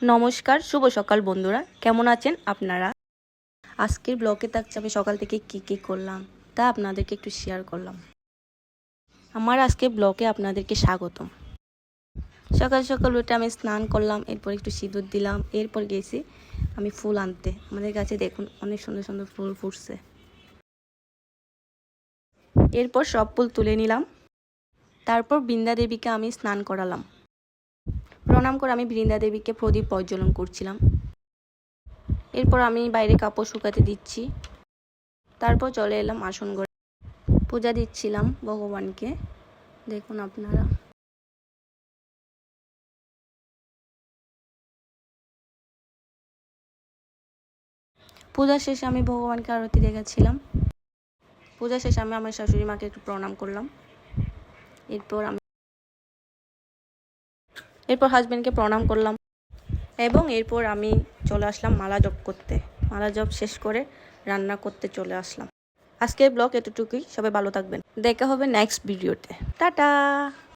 নমস্কার, শুভ সকাল বন্ধুরা, কেমন আছেন আপনারা? আজকের ব্লগে থাকছে আমি সকাল থেকে কি করলাম তা আপনাদেরকে একটু শেয়ার করলাম। আমার আজকে ব্লগে আপনাদেরকে স্বাগতম। সকাল সকাল উঠে আমি স্নান করলাম, এরপর একটু সিঁদুর দিলাম, এরপর গেছি আমি ফুল আনতে। আমাদের কাছে দেখুন অনেক সুন্দর সুন্দর ফুল ফুটছে। এরপর সব ফুল তুলে নিলাম, তারপর বৃন্দা দেবীকে আমি স্নান করালাম। প্রণাম করে আমি বৃন্দা দেবীকে প্রদীপ প্রজ্বলন করছিলাম। এরপর আমি বাইরে কাপড় শুকাতে দিচ্ছি, তারপর চলে এলাম আসন ঘরে, পূজা দিচ্ছিলাম ভগবানকে। দেখুন আপনারা, পূজা শেষে আমি ভগবানকে আরতি দেখেছিলাম। পূজা শেষে আমি আমার শাশুড়ি মাকে একটু প্রণাম করলাম। এরপর হাজব্যান্ডকে প্রণাম করলাম এবং এরপর আমি চলে আসলাম মালা জপ করতে। মালা জপ শেষ করে রান্না করতে চলে আসলাম। আজকের ব্লগ এতটুকুই, সবাই ভালো থাকবেন, দেখা হবে নেক্সট ভিডিওতে। টাটা।